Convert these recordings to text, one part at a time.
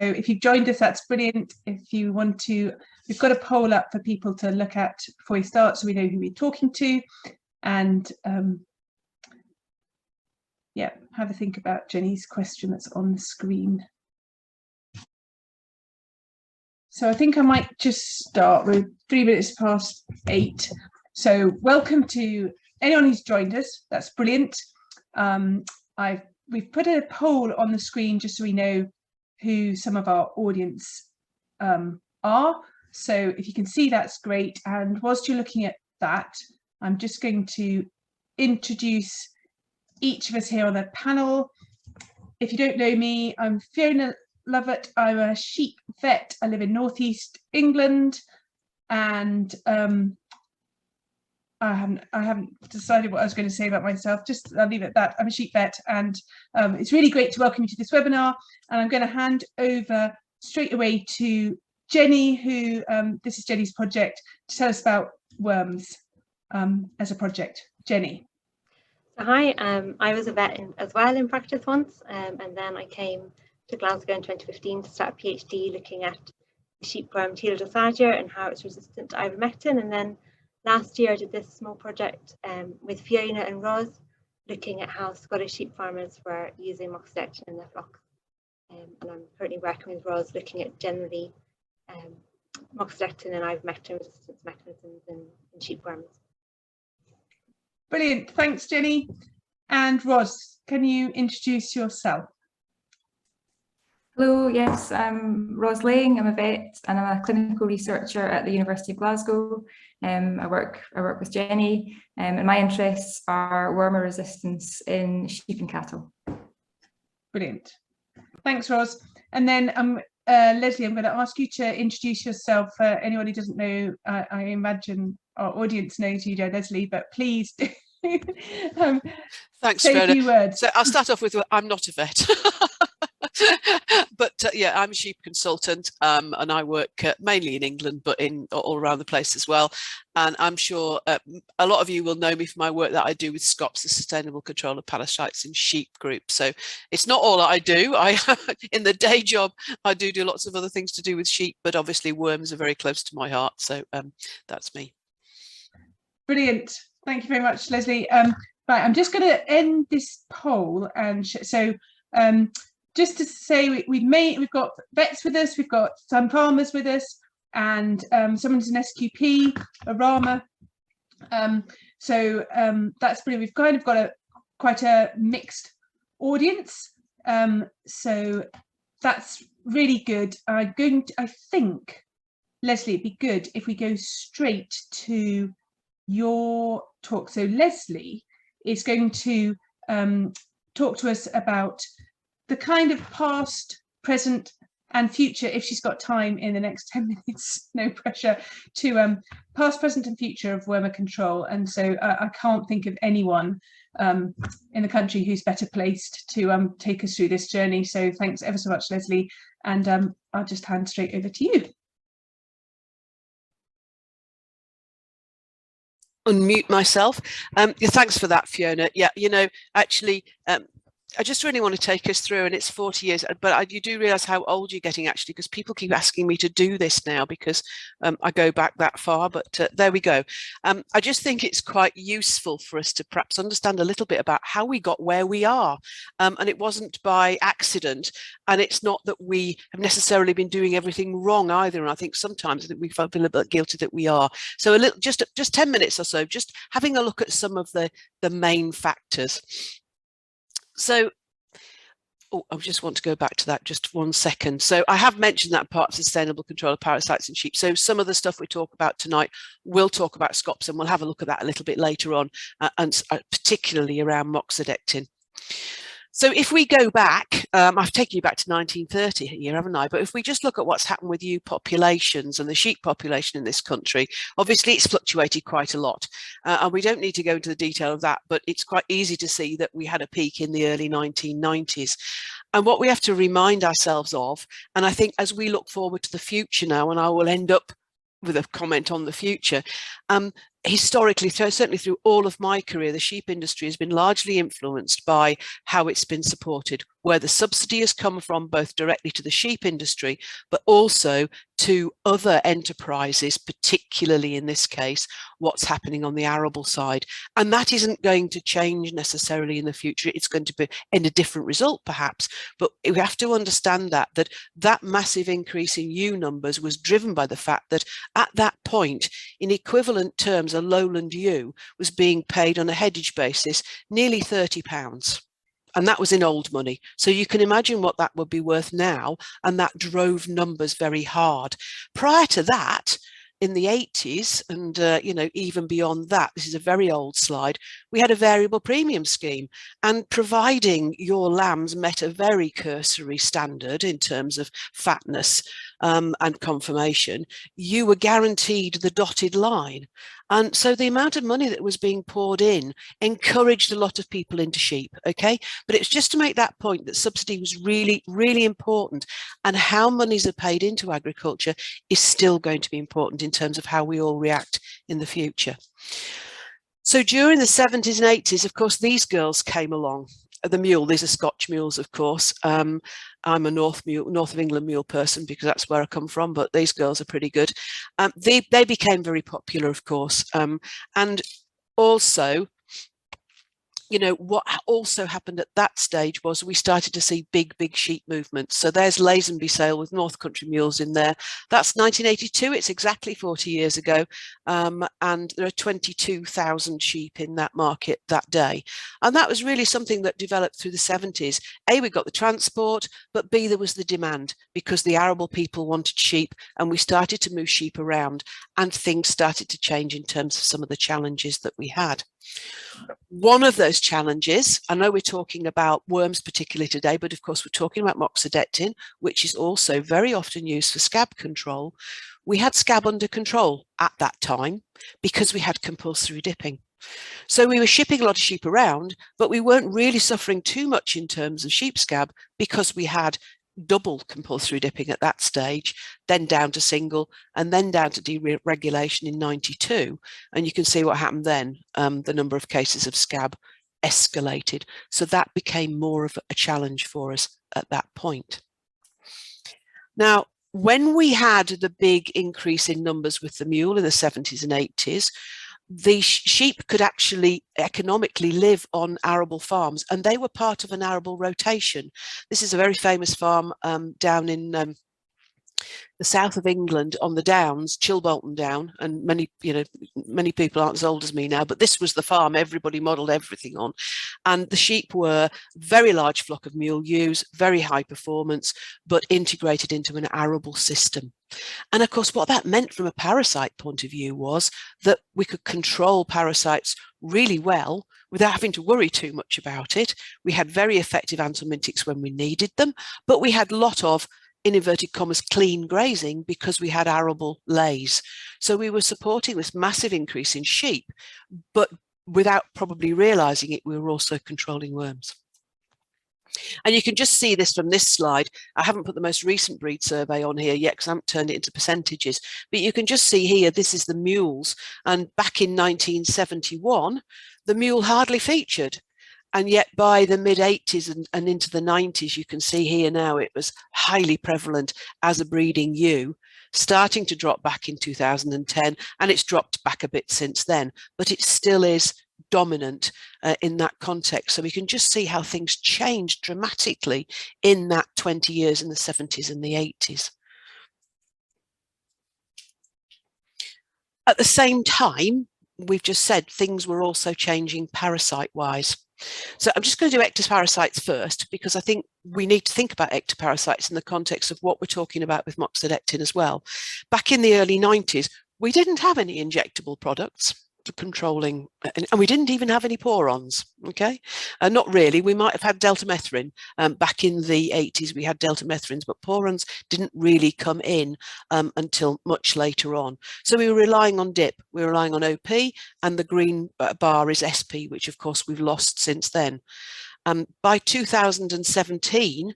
if you've joined us, that's brilliant. If you want to, we've got a poll up for people to look at before we start, so we know who we're talking to, and yeah, have a think about Jenny's question that's on the screen. So I think I might just start with 3 minutes past 8. So welcome to anyone who's joined us. That's brilliant. We've put a poll on the screen just so we know who some of our audience are. So if you can see, that's great. And whilst you're looking at that, I'm just going to introduce each of us here on the panel. If you don't know me, I'm Fiona Lovatt. I'm a sheep vet. I live in northeast England, and I haven't decided what I was going to say about myself. I'll leave it at that. I'm a sheep vet, and it's really great to welcome you to this webinar. And I'm going to hand over straight away to Jenny, who this is Jenny's project, to tell us about WORMSS as a project. Jenny. Hi, I was a vet as well in practice once, and then I came to Glasgow in 2015 to start a PhD looking at sheepworm Telodosagia and how it's resistant to ivermectin. And then last year I did this small project with Fiona and Ros, looking at how Scottish sheep farmers were using moxidectin in their flocks. And I'm currently working with Ros looking at generally moxidectin and ivermectin resistance mechanisms in sheepworms. Brilliant, thanks Jenny. And Ros, can you introduce yourself? Hello, yes, I'm Ros Laing. I'm a vet and I'm a clinical researcher at the University of Glasgow. I work with Jenny, and my interests are wormer resistance in sheep and cattle. Brilliant, thanks Ros. And then Lesley, I'm going to ask you to introduce yourself. Anyone who doesn't know, I imagine our audience knows you, Lesley, but please do. Thanks, say Fiona. a few words. So I'll start off with, I'm not a vet. But yeah, I'm a sheep consultant, and I work mainly in England, but all around the place as well. And I'm sure a lot of you will know me for my work that I do with SCOPS, the Sustainable Control of Parasites in Sheep group. So it's not all that I do. In the day job, I do lots of other things to do with sheep, but obviously worms are very close to my heart. So that's me. Brilliant. Thank you very much, Lesley. Right, I'm just going to end this poll, and just to say we've got vets with us, we've got some farmers with us, and someone's an SQP, a Rama. That's brilliant. We've kind of got quite a mixed audience. So that's really good. I think, Lesley, it'd be good if we go straight to your talk. So Lesley is going to talk to us about the kind of past, present and future, if she's got time in the next 10 minutes, no pressure, to past, present and future of wormer control. And so I can't think of anyone in the country who's better placed to take us through this journey. So thanks ever so much, Lesley. And I'll just hand straight over to you. Unmute myself. Yeah, thanks for that, Fiona. Yeah, you know, actually, I just really want to take us through, and it's 40 years, but you do realise how old you're getting, actually, because people keep asking me to do this now because I go back that far, but there we go. I just think it's quite useful for us to perhaps understand a little bit about how we got where we are. And it wasn't by accident, and it's not that we have necessarily been doing everything wrong either. And I think sometimes we feel a bit guilty that we are. So just 10 minutes or so, just having a look at some of the main factors. So, I just want to go back to that just 1 second. So I have mentioned that part of sustainable control of parasites in sheep. So some of the stuff we talk about tonight, we'll talk about SCOPS, and we'll have a look at that a little bit later on, and particularly around moxidectin. So if we go back, I've taken you back to 1930 here, haven't I? But if we just look at what's happened with ewe populations and the sheep population in this country, obviously it's fluctuated quite a lot. And we don't need to go into the detail of that, but it's quite easy to see that we had a peak in the early 1990s. And what we have to remind ourselves of, and I think as we look forward to the future now, and I will end up with a comment on the future, historically, certainly through all of my career, the sheep industry has been largely influenced by how it's been supported, where the subsidy has come from, both directly to the sheep industry, but also to other enterprises, particularly in this case, what's happening on the arable side. And that isn't going to change necessarily in the future. It's going to be in a different result, perhaps, but we have to understand that massive increase in ewe numbers was driven by the fact that at that point, in equivalent terms, a lowland ewe was being paid on a headage basis nearly £30. And that was in old money. So you can imagine what that would be worth now. And that drove numbers very hard. Prior to that, in the 80s, and you know, even beyond that, this is a very old slide, we had a variable premium scheme, and providing your lambs met a very cursory standard in terms of fatness and conformation, you were guaranteed the dotted line. And so the amount of money that was being poured in encouraged a lot of people into sheep, okay? But it's just to make that point that subsidy was really, really important, and how monies are paid into agriculture is still going to be important in terms of how we all react in the future. So during the 70s and 80s, of course, these girls came along. The mule, these are Scotch mules, of course. I'm a North of England mule person because that's where I come from, but these girls are pretty good. They became very popular, of course. And also, you know, what also happened at that stage was we started to see big sheep movements. So there's Lazenby Sale with North Country mules in there. That's 1982. It's exactly 40 years ago. And there are 22,000 sheep in that market that day. And that was really something that developed through the 70s. A, we got the transport, but B, there was the demand because the arable people wanted sheep, and we started to move sheep around, and things started to change in terms of some of the challenges that we had. One of those challenges, I know we're talking about worms particularly today, but of course we're talking about moxidectin, which is also very often used for scab control. We had scab under control at that time because we had compulsory dipping. So we were shipping a lot of sheep around, but we weren't really suffering too much in terms of sheep scab because we had double compulsory dipping at that stage, then down to single, and then down to deregulation in 92. And you can see what happened then. The number of cases of scab escalated. So that became more of a challenge for us at that point. Now, when we had the big increase in numbers with the mule in the 70s and 80s, the sheep could actually economically live on arable farms, and they were part of an arable rotation. This is a very famous farm down in the south of England on the Downs, Chilbolton Down, and many people aren't as old as me now, but this was the farm everybody modelled everything on. And the sheep were very large flock of mule ewes, very high performance, but integrated into an arable system. And of course, what that meant from a parasite point of view was that we could control parasites really well without having to worry too much about it. We had very effective anthelmintics when we needed them, but we had a lot of, in inverted commas, clean grazing because we had arable lays. So we were supporting this massive increase in sheep, but without probably realizing it, we were also controlling worms. And you can just see this from this slide. I haven't put the most recent breed survey on here yet because I haven't turned it into percentages, but you can just see here, this is the mules. And back in 1971, the mule hardly featured. And yet by the mid 80s and into the 90s, you can see here now it was highly prevalent as a breeding ewe, starting to drop back in 2010, and it's dropped back a bit since then, but it still is dominant in that context. So we can just see how things changed dramatically in that 20 years in the 70s and the 80s. At the same time, we've just said things were also changing parasite-wise. So I'm just going to do ectoparasites first, because I think we need to think about ectoparasites in the context of what we're talking about with moxidectin as well. Back in the early 90s, we didn't have any injectable products for controlling, and we didn't even have any porons, okay? Not really. We might have had deltamethrin. Back in the 80s, we had deltamethrins, but porons didn't really come in until much later on. So we were relying on DIP, we were relying on OP, and the green bar is SP, which of course we've lost since then. By 2017,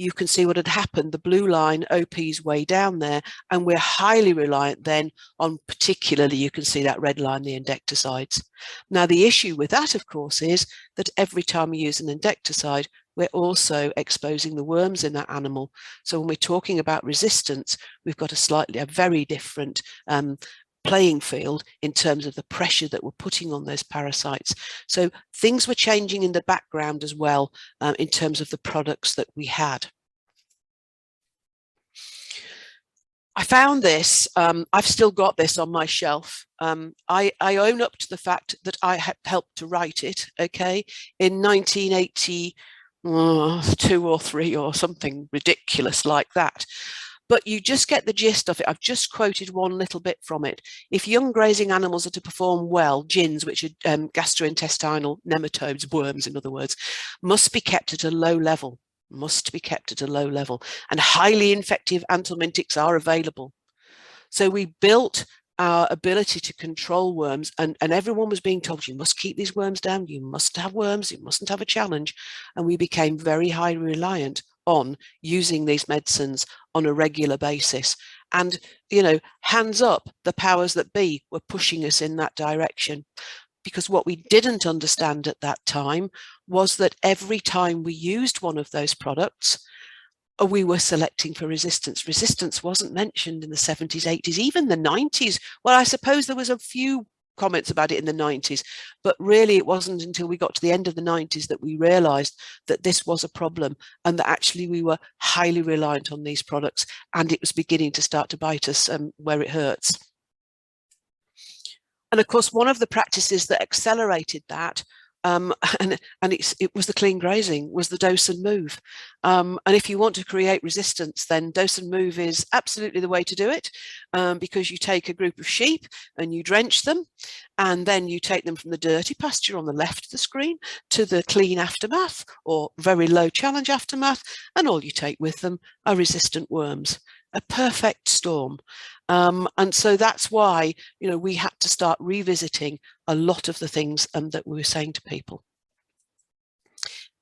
you can see what had happened. The blue line, OP's way down there, and we're highly reliant then on, particularly, you can see that red line, the endecticides. Now, the issue with that, of course, is that every time we use an endecticide, we're also exposing the worms in that animal. So when we're talking about resistance, we've got a very different playing field in terms of the pressure that we're putting on those parasites. So things were changing in the background as well in terms of the products that we had. I found this, I've still got this on my shelf. I own up to the fact that I helped to write it, okay, in 1982 or 3 or something ridiculous like that. But you just get the gist of it. I've just quoted one little bit from it. If young grazing animals are to perform well, GINs, which are gastrointestinal nematodes, worms in other words, must be kept at a low level, and highly infective anthelmintics are available. So we built our ability to control worms, and everyone was being told, you must keep these worms down, you must have worms, you mustn't have a challenge. And we became very highly reliant on using these medicines on a regular basis. And, you know, hands up, the powers that be were pushing us in that direction. Because what we didn't understand at that time was that every time we used one of those products, we were selecting for resistance. Resistance wasn't mentioned in the 70s, 80s, even the 90s. Well, I suppose there was a few comments about it in the 90s, but really it wasn't until we got to the end of the 90s that we realized that this was a problem and that actually we were highly reliant on these products, and it was beginning to start to bite us where it hurts. And of course, one of the practices that accelerated that, it was the clean grazing, was the dose and move. And if you want to create resistance, then dose and move is absolutely the way to do it, because you take a group of sheep and you drench them, and then you take them from the dirty pasture on the left of the screen to the clean aftermath or very low challenge aftermath, and all you take with them are resistant worms. A perfect storm. And so that's why, you know, we had to start revisiting a lot of the things that we were saying to people.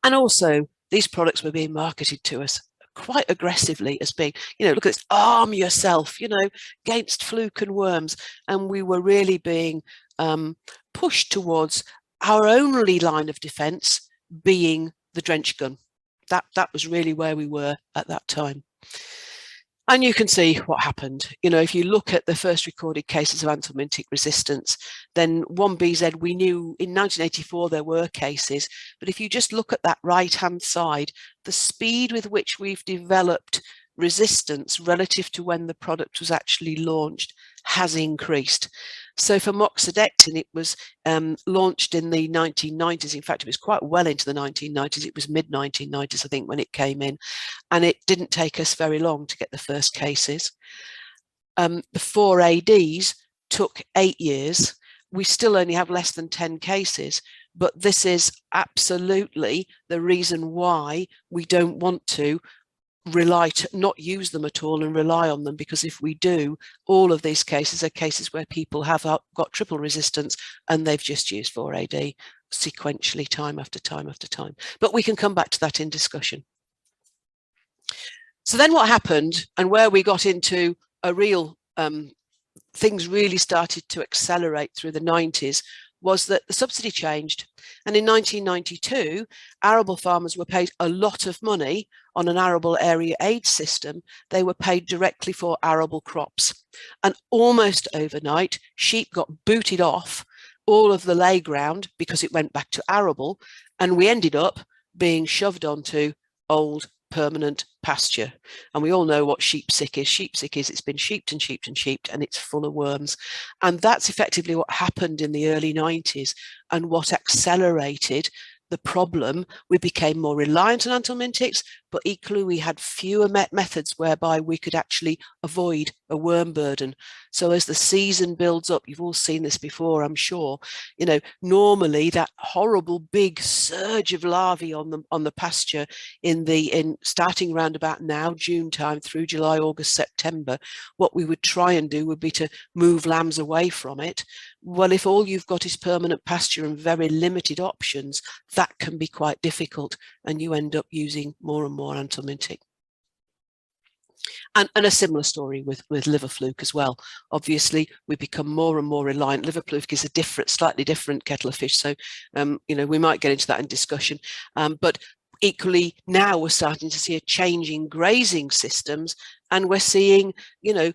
And also, these products were being marketed to us quite aggressively as being, you know, look at this, arm yourself, you know, against fluke and worms. And we were really being pushed towards our only line of defense being the drench gun. That was really where we were at that time. And you can see what happened. You know, if you look at the first recorded cases of anthelmintic resistance, then 1BZ, we knew in 1984 there were cases, but if you just look at that right-hand side, the speed with which we've developed resistance relative to when the product was actually launched has increased. So for moxidectin, it was launched in the 1990s. In fact, it was quite well into the 1990s. It was mid-1990s, I think, when it came in. And it didn't take us very long to get the first cases. The 4ADs took 8 years. We still only have less than 10 cases. But this is absolutely the reason why we don't want to not use them at all and rely on them, because if we do, all of these cases are cases where people have got triple resistance and they've just used 4AD sequentially time after time after time. But we can come back to that in discussion. So then what happened, and where we got into a real things really started to accelerate through the 90s, was that the subsidy changed. And in 1992, arable farmers were paid a lot of money on an arable area aid system. They were paid directly for arable crops. And almost overnight, sheep got booted off all of the lay ground because it went back to arable. And we ended up being shoved onto old permanent pasture. And we all know what sheep sick is. Sheep sick is it's been sheeped and sheeped and sheeped, and it's full of worms. And that's effectively what happened in the early 90s, and what accelerated the problem. We became more reliant on anthelmintics, but equally we had fewer methods whereby we could actually avoid a worm burden. So as the season builds up, you've all seen this before, I'm sure, you know, normally that horrible big surge of larvae on the pasture in starting around about now, June time through July, August, September, what we would try and do would be to move lambs away from it. Well, if all you've got is permanent pasture and very limited options, that can be quite difficult, and you end up using more and more anthelmintic. And a similar story with liver fluke as well. Obviously, we become more and more reliant. Liver fluke is a different, slightly different kettle of fish. So, you know, we might get into that in discussion. But equally, now we're starting to see a change in grazing systems, and we're seeing, you know,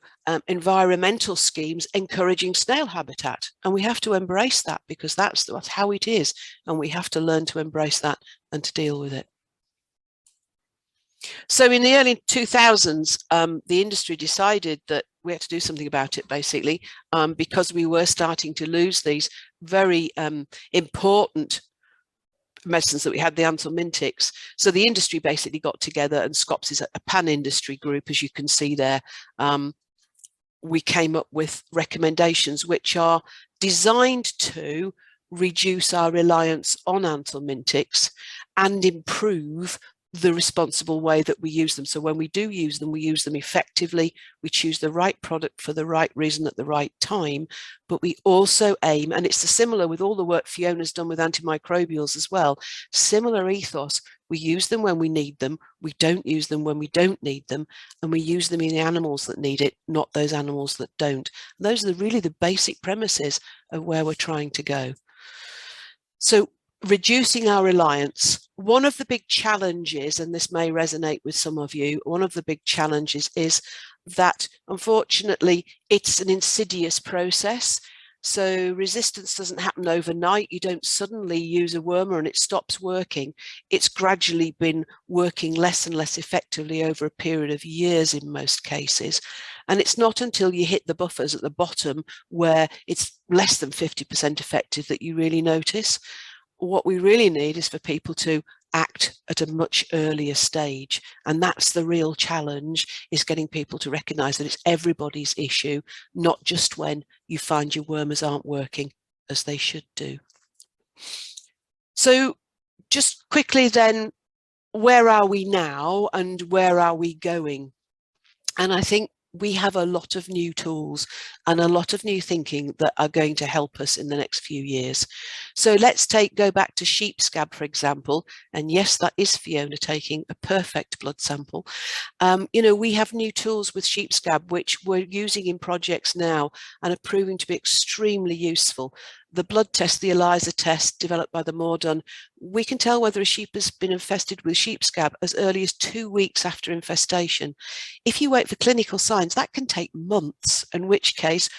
environmental schemes encouraging snail habitat. And we have to embrace that, because that's how it is. And we have to learn to embrace that and to deal with it. So in the early 2000s, the industry decided that we had to do something about it, basically, because we were starting to lose these very important medicines that we had, the anthelmintics. So the industry basically got together, and SCOPS is a pan-industry group, as you can see there. We came up with recommendations which are designed to reduce our reliance on anthelmintics and improve the responsible way that we use them. So when we do use them, we use them effectively, we choose the right product for the right reason at the right time, but we also aim, and it's similar with all the work Fiona's done with antimicrobials as well, similar ethos. We use them when we need them, we don't use them when we don't need them, and we use them in the animals that need it, not those animals that don't. And those are really the basic premises of where we're trying to go. So reducing our reliance, one of the big challenges, and this may resonate with some of you, one of the big challenges is that unfortunately it's an insidious process. So resistance doesn't happen overnight. You don't suddenly use a wormer and it stops working. It's gradually been working less and less effectively over a period of years in most cases. And it's not until you hit the buffers at the bottom where it's less than 50% effective that you really notice. What we really need is for people to act at a much earlier stage. And that's the real challenge, is getting people to recognise that it's everybody's issue, not just when you find your wormers aren't working as they should do. So just quickly then, where are we now and where are we going? And I think we have a lot of new tools and a lot of new thinking that are going to help us in the next few years. So let's go back to sheep scab, for example. And yes, that is Fiona taking a perfect blood sample. You know, we have new tools with sheep scab, which we're using in projects now and are proving to be extremely useful. The blood test, the ELISA test developed by the Mordun, we can tell whether a sheep has been infested with sheep scab as early as 2 weeks after infestation. If you wait for clinical signs, that can take months, in which case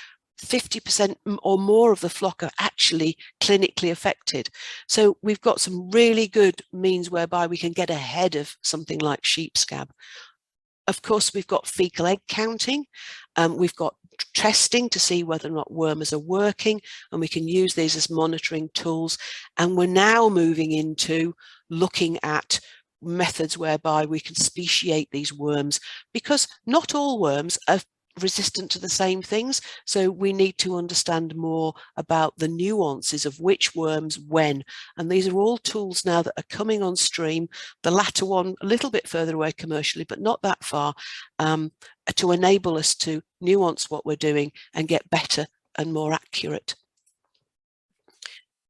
50% or more of the flock are actually clinically affected. So we've got some really good means whereby we can get ahead of something like sheep scab. Of course, we've got fecal egg counting, we've got testing to see whether or not wormers are working, and we can use these as monitoring tools. And we're now moving into looking at methods whereby we can speciate these worms, because not all worms are resistant to the same things. So we need to understand more about the nuances of which worms when. And these are all tools now that are coming on stream, the latter one a little bit further away commercially, but not that far, to enable us to nuance what we're doing and get better and more accurate.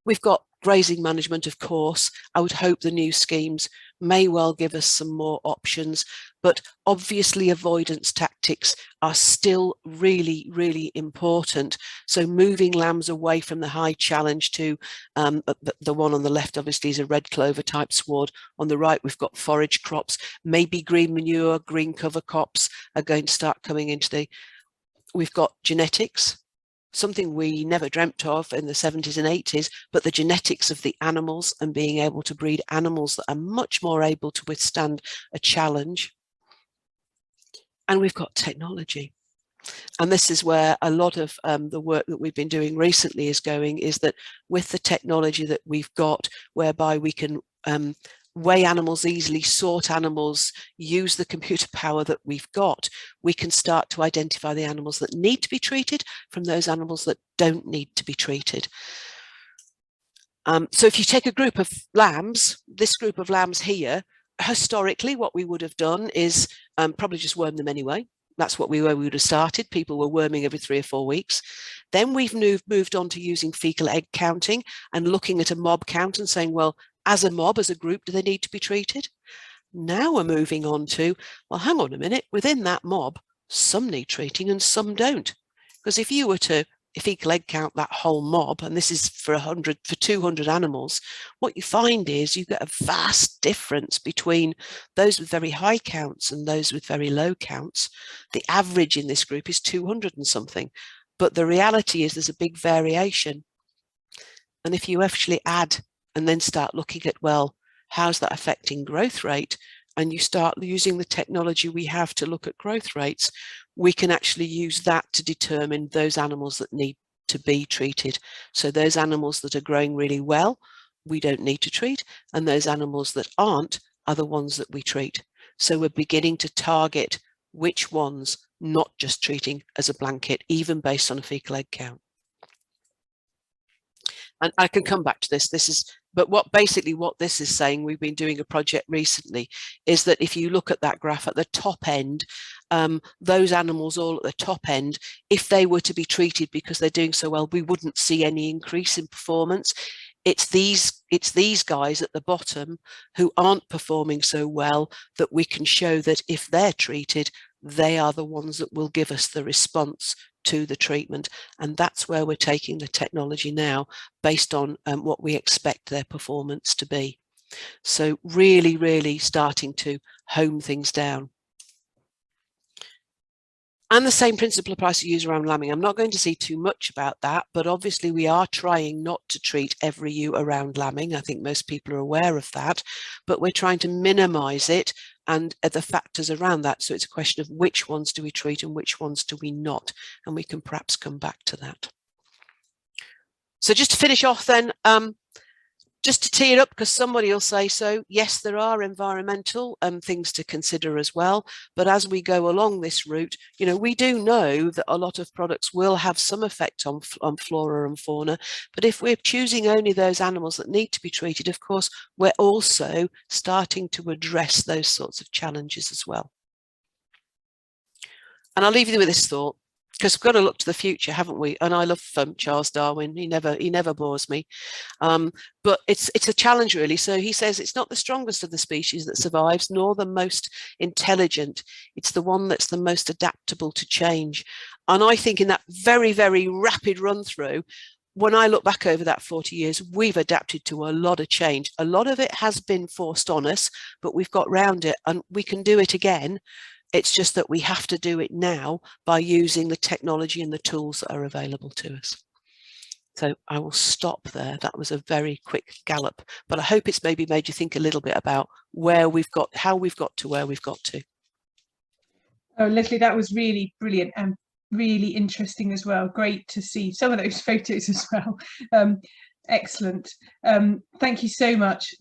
We've got grazing management, of course. I would hope the new schemes may well give us some more options, but obviously avoidance tactics are still really, really important. So moving lambs away from the high challenge to the one on the left obviously is a red clover type sward. On the right we've got forage crops, maybe green manure, green cover crops are going to start coming into we've got genetics, something we never dreamt of in the 70s and 80s, but the genetics of the animals and being able to breed animals that are much more able to withstand a challenge. And we've got technology. And this is where a lot of the work that we've been doing recently is going, is that with the technology that we've got, whereby we can weigh animals easily, sort animals, use the computer power that we've got, we can start to identify the animals that need to be treated from those animals that don't need to be treated. So if you take a group of lambs, this group of lambs here, historically what we would have done is probably just worm them anyway. That's what we would have started. People were worming every 3 or 4 weeks. Then we've moved on to using fecal egg counting and looking at a mob count and saying, well, as a mob, as a group, do they need to be treated? Now we're moving on to, well, hang on a minute, within that mob, some need treating and some don't. Because if you were to fecal egg count that whole mob, and this is for 200 animals, what you find is you get a vast difference between those with very high counts and those with very low counts. The average in this group is 200 and something, but the reality is there's a big variation. And if you actually add and then start looking at, well, how's that affecting growth rate? And you start using the technology we have to look at growth rates, we can actually use that to determine those animals that need to be treated. So those animals that are growing really well, we don't need to treat. And those animals that aren't are the ones that we treat. So we're beginning to target which ones, not just treating as a blanket, even based on a fecal egg count. And I can come back to this. But what this is saying, we've been doing a project recently, is that if you look at that graph at the top end, those animals all at the top end, if they were to be treated because they're doing so well, we wouldn't see any increase in performance. It's these guys at the bottom who aren't performing so well that we can show that if they're treated, they are the ones that will give us the response to the treatment. And that's where we're taking the technology now, based on what we expect their performance to be. So really, really starting to hone things down. And the same principle applies to use around lambing. I'm not going to say too much about that, but obviously we are trying not to treat every ewe around lambing. I think most people are aware of that, but we're trying to minimize it and the factors around that. So it's a question of which ones do we treat and which ones do we not? And we can perhaps come back to that. So just to finish off then, just to tee it up, because somebody will say so, yes, there are environmental things to consider as well. But as we go along this route, you know, we do know that a lot of products will have some effect on flora and fauna. But if we're choosing only those animals that need to be treated, of course, we're also starting to address those sorts of challenges as well. And I'll leave you with this thought, because we've got to look to the future, haven't we? And I love Charles Darwin. He never bores me. But it's a challenge, really. So he says it's not the strongest of the species that survives, nor the most intelligent. It's the one that's the most adaptable to change. And I think in that very, very rapid run through, when I look back over that 40 years, we've adapted to a lot of change. A lot of it has been forced on us, but we've got round it and we can do it again. It's just that we have to do it now by using the technology and the tools that are available to us. So I will stop there. That was a very quick gallop, but I hope it's maybe made you think a little bit about where we've got, how we've got to where we've got to. Oh, Lesley, that was really brilliant and really interesting as well. Great to see some of those photos as well. Excellent. Thank you so much.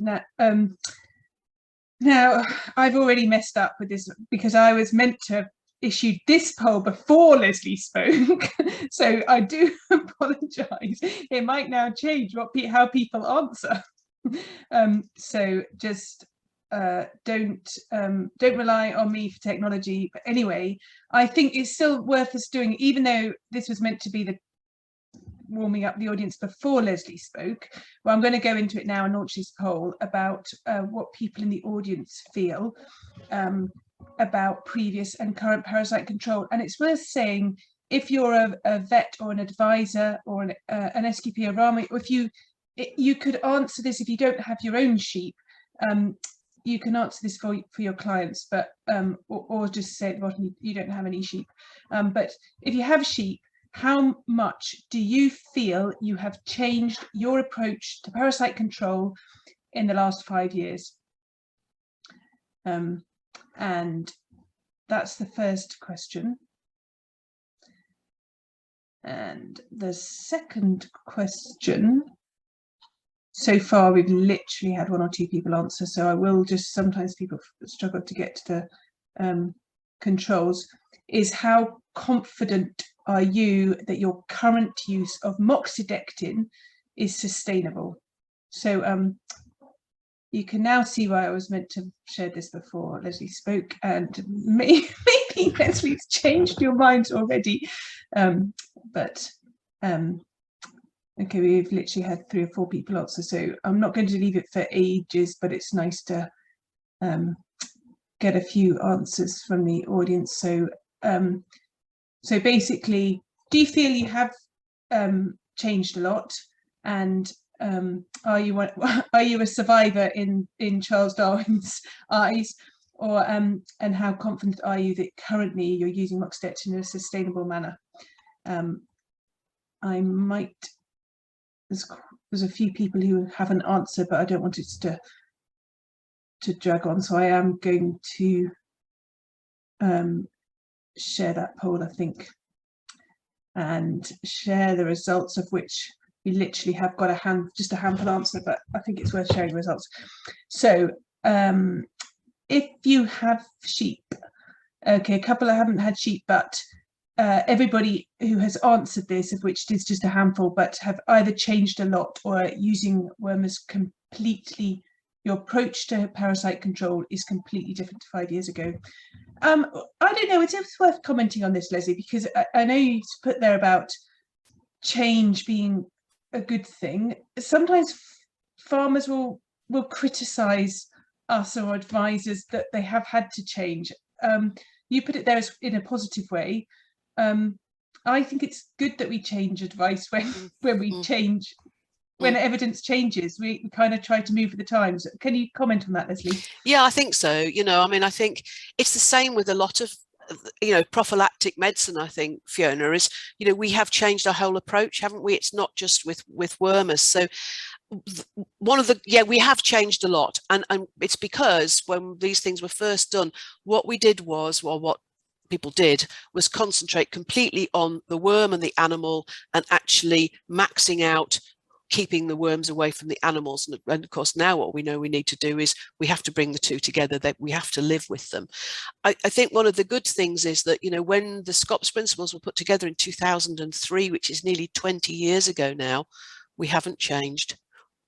Now, I've already messed up with this because I was meant to have issued this poll before Lesley spoke. So I do apologise. It might now change how people answer. So just don't rely on me for technology. But anyway, I think it's still worth us doing, even though this was meant to be the warming up the audience before Lesley spoke. Well, I'm going to go into it now and launch this poll about what people in the audience feel about previous and current parasite control. And it's worth saying, if you're a vet or an advisor or an SQP or RAMA, if you could answer this if you don't have your own sheep, you can answer this for your clients, but or just say at the bottom you don't have any sheep. But if you have sheep, how much do you feel you have changed your approach to parasite control in the last 5 years? And that's the first question. And the second question, so far we've literally had 1 or 2 people answer, so I will just, sometimes people struggle to get to the controls, is how confident are you that your current use of moxidectin is sustainable? So you can now see why I was meant to share this before Lesley spoke, and maybe Lesley's changed your minds already. Okay, we've literally had 3 or 4 people answer, so I'm not going to leave it for ages, but it's nice to get a few answers from the audience. So so basically, do you feel you have changed a lot, and are you a survivor in Charles Darwin's eyes, or and how confident are you that currently you're using moxidectin in a sustainable manner? I might, there's a few people who haven't answered, but I don't want it to drag on, so I am going to share that poll, I think, and share the results, of which we literally have got just a handful answer, but I think it's worth sharing the results. So if you have sheep, okay, a couple haven't had sheep, but everybody who has answered this, of which is just a handful, but have either changed a lot or using WORMSS completely, your approach to parasite control is completely different to 5 years ago. I don't know, it's worth commenting on this, Lesley, because I know you put there about change being a good thing. Sometimes farmers will criticise us or advisors that they have had to change. You put it there as in a positive way. I think it's good that we change advice when we change, when evidence changes. We kind of try to move with the times. Can you comment on that, Lesley? Yeah, I think so. You know, I mean, I think it's the same with a lot of, you know, prophylactic medicine. I think, Fiona, is, you know, we have changed our whole approach, haven't we? It's not just with WORMSS. So one of the, we have changed a lot, and it's because when these things were first done, what we did was, well, what people did was concentrate completely on the worm and the animal, and actually maxing out keeping the worms away from the animals. And of course, now what we know we need to do is we have to bring the two together, that we have to live with them. I think one of the good things is that, you know, when the SCOPS principles were put together in 2003, which is nearly 20 years ago now, we haven't changed.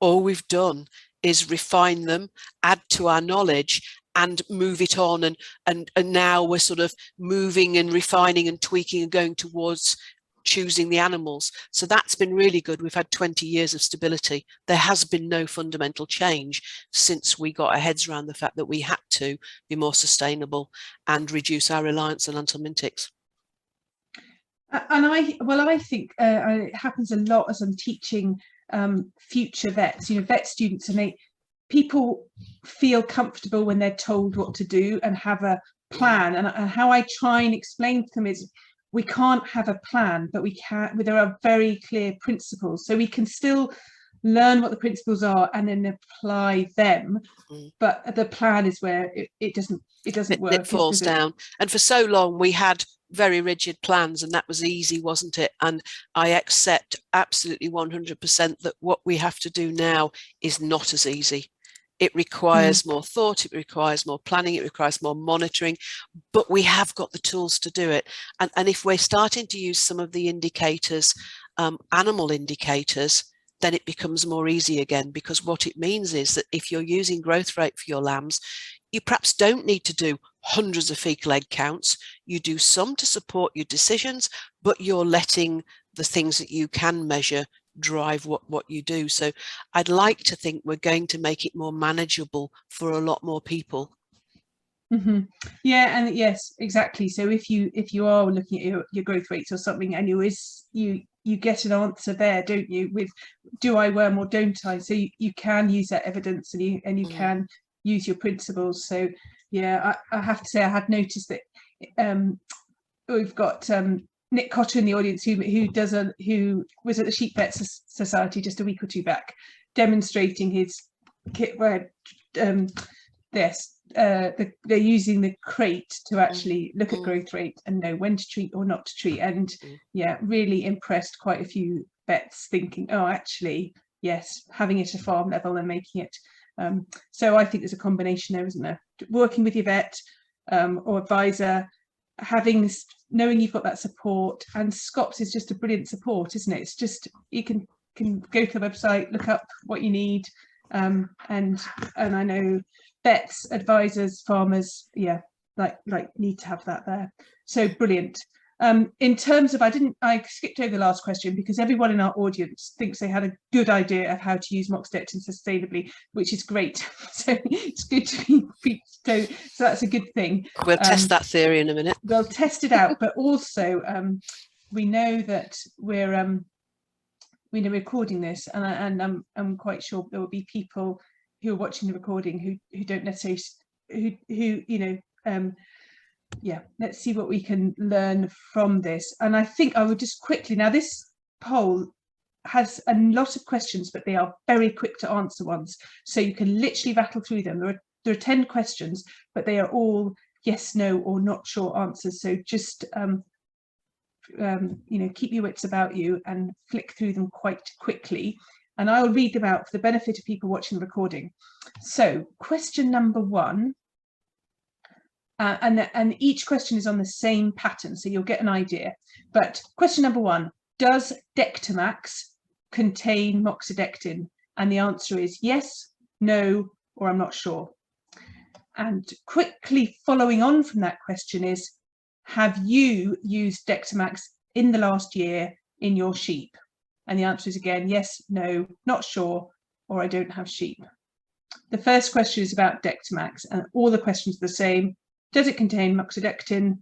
All we've done is refine them, add to our knowledge, and move it on. And now we're sort of moving and refining and tweaking and going towards choosing the animals. So that's been really good. We've had 20 years of stability. There has been no fundamental change since we got our heads around the fact that we had to be more sustainable and reduce our reliance on anthelmintics. And I think it happens a lot as I'm teaching future vets, you know, vet students, and people feel comfortable when they're told what to do and have a plan. And how I try and explain to them is, we can't have a plan, but we can. There are very clear principles, so we can still learn what the principles are and then apply them. But the plan is where it doesn't work. It falls down. And for so long we had very rigid plans, and that was easy, wasn't it? And I accept absolutely 100% that what we have to do now is not as easy. It requires more thought, it requires more planning, it requires more monitoring, but we have got the tools to do it. And if we're starting to use some of the indicators, animal indicators, then it becomes more easy again, because what it means is that if you're using growth rate for your lambs, you perhaps don't need to do hundreds of fecal egg counts. You do some to support your decisions, but you're letting the things that you can measure drive what you do. So I'd like to think we're going to make it more manageable for a lot more people. Yeah, and yes, exactly. So if you are looking at your growth rates or something, and you get an answer there, don't you, with do I worm or don't I? So you can use that evidence, and you can use your principles. So yeah, I have to say I had noticed that we've got Nick Cotter in the audience who was at the Sheep Vets Society just a week or two back, demonstrating his kit where they're using the crate to actually look at growth rate and know when to treat or not to treat. And yeah, really impressed quite a few vets, thinking, oh, actually, yes, having it at farm level and making it. So I think there's a combination there, isn't there? Working with your vet or advisor, knowing you've got that support, and SCOPS is just a brilliant support, isn't it? It's just, you can go to the website, look up what you need, and I know vets, advisors, farmers, yeah, like need to have that there. So brilliant. In terms of, I skipped over the last question because everyone in our audience thinks they had a good idea of how to use moxidectin sustainably, which is great. So it's good to be so that's a good thing. We'll test that theory in a minute. We'll test it out, but also we know that we're recording this, and I'm quite sure there will be people who are watching the recording who don't necessarily who yeah, let's see what we can learn from this. And I think I would just quickly, now this poll has a lot of questions, but they are very quick to answer ones, so you can literally rattle through them. There are 10 questions, but they are all yes, no, or not sure answers, so just keep your wits about you and flick through them quite quickly, and I'll read them out for the benefit of people watching the recording. So question number 1, and each question is on the same pattern, so you'll get an idea. But question number 1, does Dectamax contain moxidectin? And the answer is yes, no, or I'm not sure. And quickly following on from that question is, have you used Dectamax in the last year in your sheep? And the answer is again, yes, no, not sure, or I don't have sheep. The first question is about Dectamax, and all the questions are the same. Does it contain moxidectin,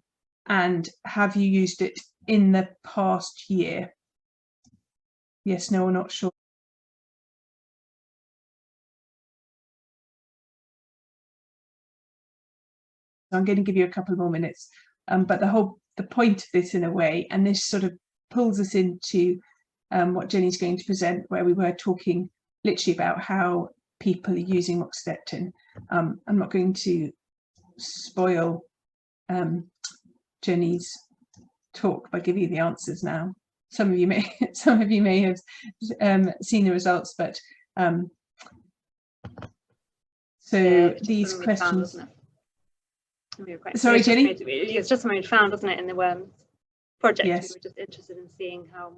and have you used it in the past year? Yes, no, or not sure. So I'm going to give you a couple more minutes, but the point of this, in a way, and this sort of pulls us into what Jenny's going to present, where we were talking literally about how people are using moxidectin. I'm not going to spoil Jenny's talk by giving you the answers now. Some of you may have seen the results, but so these questions. Sorry, Jenny. It's just something we found, wasn't it, in the WORMSS project? Yes. We were just interested in seeing how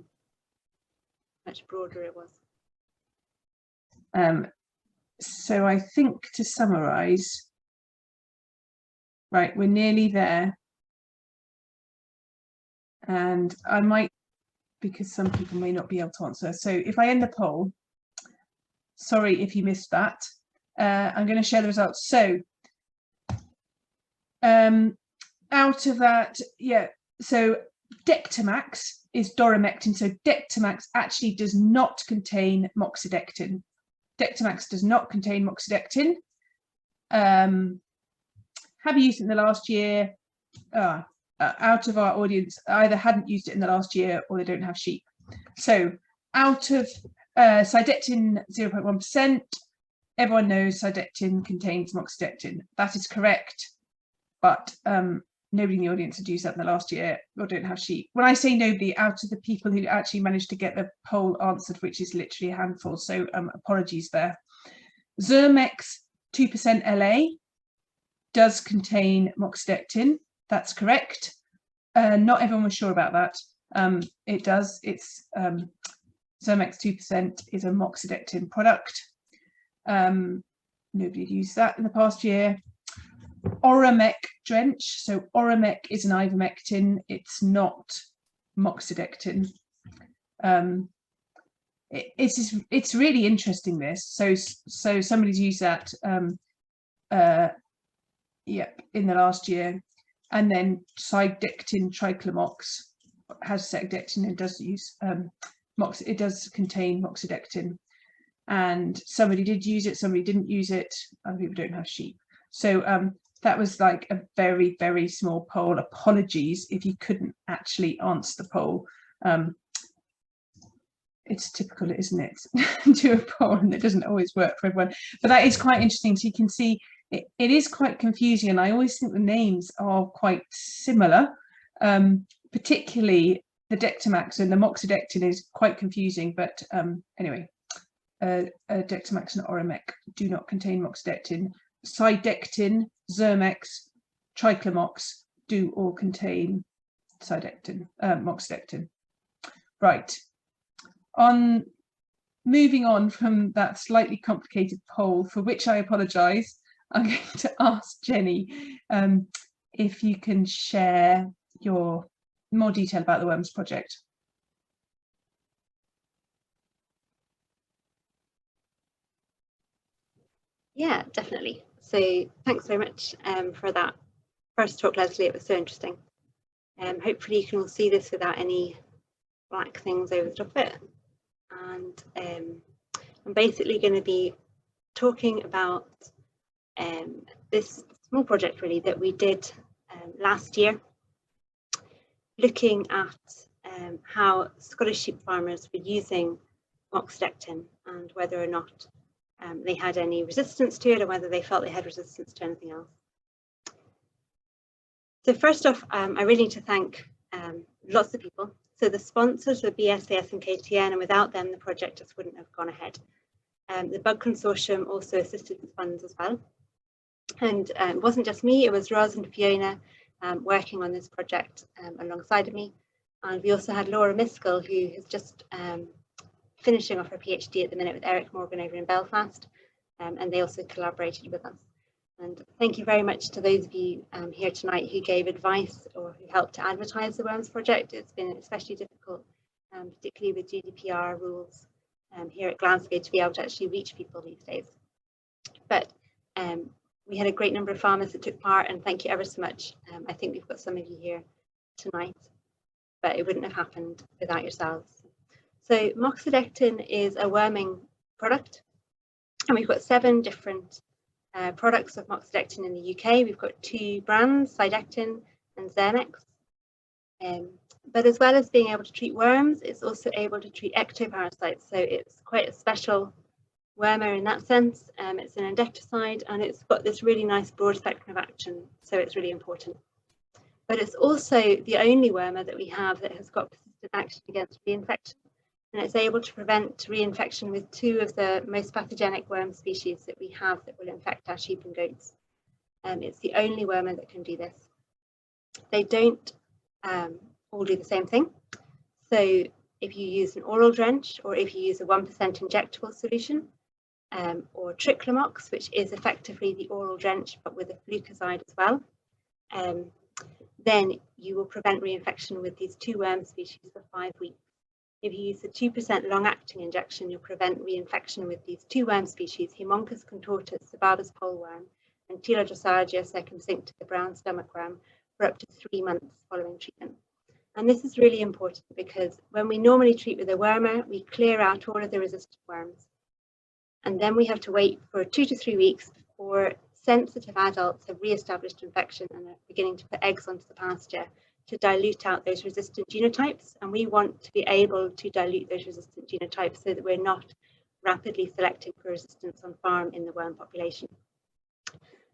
much broader it was. So I think, to summarise, right, we're nearly there, and I might, because some people may not be able to answer. So if I end the poll, sorry if you missed that, I'm going to share the results. So out of that, yeah, so Dectamax is doramectin. So Dectamax actually does not contain moxidectin. Dectamax does not contain moxidectin. Have you used it in the last year? Out of our audience, either hadn't used it in the last year or they don't have sheep. So out of Cydectin 0.1%, everyone knows Cydectin contains moxidectin. That is correct, but nobody in the audience had used that in the last year or don't have sheep. When I say nobody, out of the people who actually managed to get the poll answered, which is literally a handful, so apologies there. WORMSS 2% LA does contain moxidectin. That's correct. Not everyone was sure about that. It does. It's WORMSS 2% is a moxidectin product. Nobody had used that in the past year. Oromec drench. So Oromec is an ivermectin. It's not moxidectin. It's really interesting, this. So somebody's used that in the last year. And then Cydectin triclomox has Cydectin and does use it does contain moxidectin. And somebody did use it, somebody didn't use it. Other people don't have sheep. So that was like a very, very small poll. Apologies if you couldn't actually answer the poll. It's typical, isn't it, do a poll and it doesn't always work for everyone. But that is quite interesting. So you can see it is quite confusing, and I always think the names are quite similar, particularly the Dectamax and the moxidectin is quite confusing. But anyway, Dectamax and Oromec do not contain moxidectin. Cydectin, WORMSS, triclomox do all contain moxidectin. Right. Moving on from that slightly complicated poll, for which I apologise, I'm going to ask Jenny if you can share your more detail about the WORMSS project. Yeah, definitely. So thanks very much for that first talk, Lesley. It was so interesting. Hopefully you can all see this without any black things over the top of it. And I'm basically going to be talking about this small project really that we did last year, looking at how Scottish sheep farmers were using moxidectin and whether or not they had any resistance to it, or whether they felt they had resistance to anything else. So first off, I really need to thank lots of people. So the sponsors were BSAS and KTN, and without them, the project just wouldn't have gone ahead. The Bug Consortium also assisted with funds as well. And it wasn't just me, it was Ros and Fiona working on this project alongside of me. And we also had Laura Miskell, who is just finishing off her PhD at the minute with Eric Morgan over in Belfast. And they also collaborated with us. And thank you very much to those of you here tonight who gave advice or who helped to advertise the WORMSS project. It's been especially difficult, particularly with GDPR rules here at Glasgow, to be able to actually reach people these days. But we had a great number of farmers that took part, and thank you ever so much. I think we've got some of you here tonight, but it wouldn't have happened without yourselves. So moxidectin is a worming product, and we've got 7 different products of moxidectin in the UK. We've got 2 brands, Cidectin and Xermex. But as well as being able to treat worms, it's also able to treat ectoparasites. So it's quite a special wormer in that sense. It's an insecticide, and it's got this really nice broad spectrum of action. So it's really important. But it's also the only wormer that we have that has got persistent action against reinfection. And it's able to prevent reinfection with 2 of the most pathogenic worm species that we have that will infect our sheep and goats. It's the only wormer that can do this. They don't all do the same thing. So if you use an oral drench, or if you use a 1% injectable solution, or Triclomox, which is effectively the oral drench but with a flucoside as well, then you will prevent reinfection with these 2 worm species for 5 weeks. If you use the 2% long-acting injection, you'll prevent reinfection with these 2 worm species, Haemonchus contortus, the Barber's poleworm, and Telodrosargia circumcincta, the brown stomach worm, for up to 3 months following treatment. And this is really important because when we normally treat with a wormer, we clear out all of the resistant worms. And then we have to wait for 2 to 3 weeks before sensitive adults have re-established infection and are beginning to put eggs onto the pasture to dilute out those resistant genotypes. And we want to be able to dilute those resistant genotypes so that we're not rapidly selecting for resistance on farm in the worm population.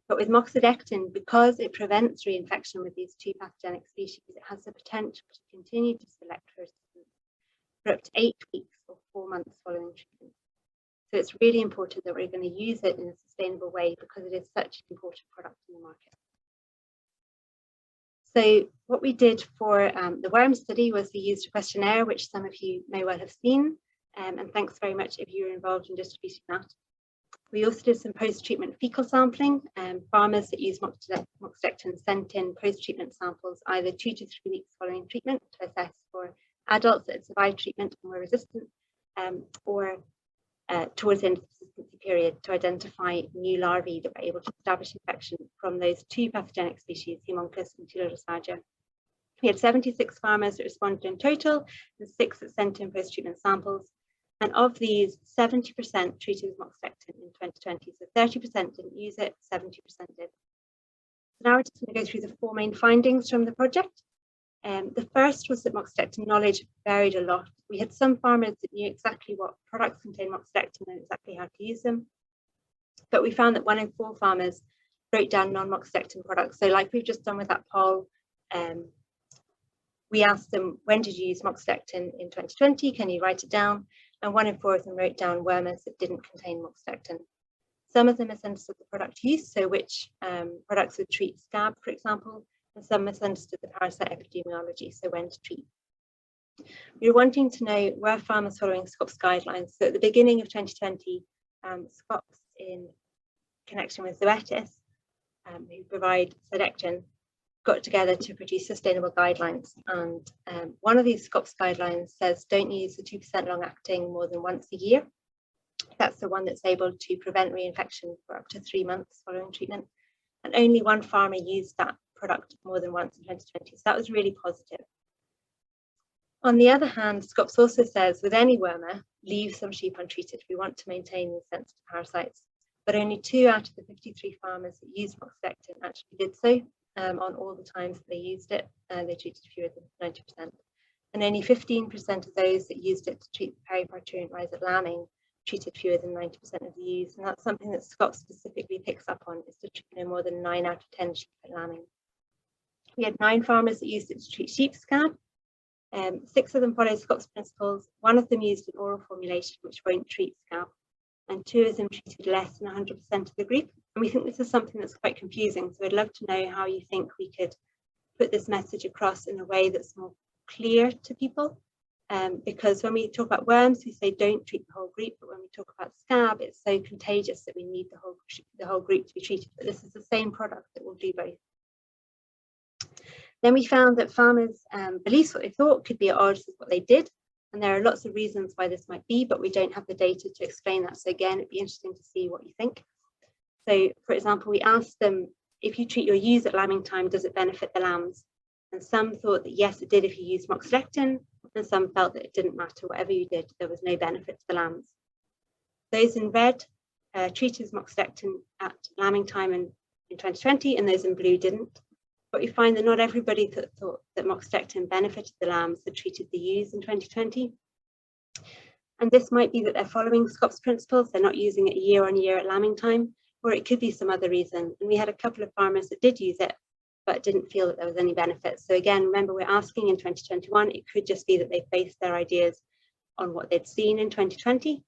But with moxidectin, because it prevents reinfection with these 2 pathogenic species, it has the potential to continue to select for resistance for up to 8 weeks or 4 months following treatment. So it's really important that we're going to use it in a sustainable way because it is such an important product in the market. So what we did for the worm study was we used a questionnaire, which some of you may well have seen, and thanks very much if you were involved in distributing that. We also did some post-treatment fecal sampling. Farmers that use moxidectin sent in post-treatment samples either 2 to 3 weeks following treatment to assess for adults that had survived treatment and were resistant, or towards the end of the persistency period to identify new larvae that were able to establish infection from those 2 pathogenic species, Haemonchus and Telodrosargia. We had 76 farmers that responded in total and 6 that sent in post-treatment samples. And of these, 70% treated with moxidectin in 2020. So 30% didn't use it, 70% did. So now we're just going to go through the 4 main findings from the project. The first was that moxidectin knowledge varied a lot. We had some farmers that knew exactly what products contain moxidectin and exactly how to use them. But we found that 1 in 4 farmers wrote down non-moxidectin products. So like we've just done with that poll, we asked them, when did you use moxidectin in 2020? Can you write it down? And 1 in 4 of them wrote down wormers that didn't contain moxidectin. Some of them misunderstood the product use, so which products would treat scab, for example, and some misunderstood the parasite epidemiology, so when to treat. We were wanting to know, were farmers following SCOPS guidelines? So at the beginning of 2020, SCOPS, in connection with Zoetis, who provide Cidectin, got together to produce sustainable guidelines. And one of these SCOPS guidelines says don't use the 2% long acting more than once a year. That's the one that's able to prevent reinfection for up to 3 months following treatment. And only one farmer used that product more than once in 2020. So that was really positive. On the other hand, SCOPS also says with any wormer, leave some sheep untreated. We want to maintain the sensitive parasites. But only 2 out of the 53 farmers that used moxidectin actually did so on all the times that they used it. They treated fewer than 90%. And only 15% of those that used it to treat periparturient rise at lambing treated fewer than 90% of the ewes. And that's something that SCOPS specifically picks up on, is to treat no more than 9 out of 10 sheep at lambing. We had 9 farmers that used it to treat sheep scab. 6 of them followed SCOPS principles. 1 of them used an oral formulation which won't treat scab, and 2 of them treated less than 100% of the group. And we think this is something that's quite confusing. So I'd love to know how you think we could put this message across in a way that's more clear to people. Because when we talk about worms, we say don't treat the whole group, but when we talk about scab, it's so contagious that we need the whole group to be treated. But this is the same product that will do both. Then we found that farmers' beliefs, what they thought, could be at odds with what they did. And there are lots of reasons why this might be, but we don't have the data to explain that. So again, it'd be interesting to see what you think. So for example, we asked them, if you treat your ewes at lambing time, does it benefit the lambs? And some thought that yes, it did if you used moxidectin, and some felt that it didn't matter, whatever you did, there was no benefit to the lambs. Those in red treated moxidectin at lambing time in 2020, and those in blue didn't. But we find that not everybody thought that moxidectin benefited the lambs that treated the ewes in 2020. And this might be that they're following SCOPS principles, they're not using it year on year at lambing time, or it could be some other reason. And we had a couple of farmers that did use it, but didn't feel that there was any benefit. So again, remember, we're asking in 2021, it could just be that they based their ideas on what they'd seen in 2020,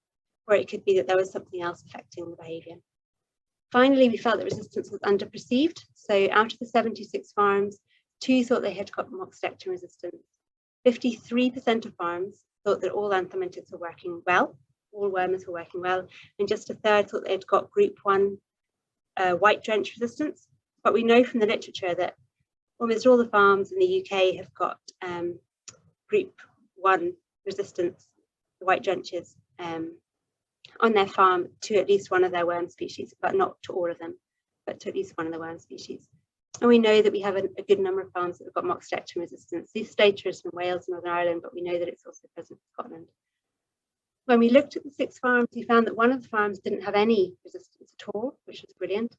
or it could be that there was something else affecting the behaviour. Finally, we felt that resistance was underperceived. So out of the 76 farms, 2 thought they had got moxidectin resistance. 53% of farms thought that all anthelmintids were working well, all wormers were working well, and just a third thought they'd got group 1 white drench resistance. But we know from the literature that almost all the farms in the UK have got group 1 resistance, the white drenches, on their farm to at least one of their worm species, but not to all of them, but to at least one of the worm species. And we know that we have a good number of farms that have got moxidectin resistance. This data is from Wales and Northern Ireland, but we know that it's also present in Scotland. When we looked at the 6 farms, we found that one of the farms didn't have any resistance at all, which was brilliant.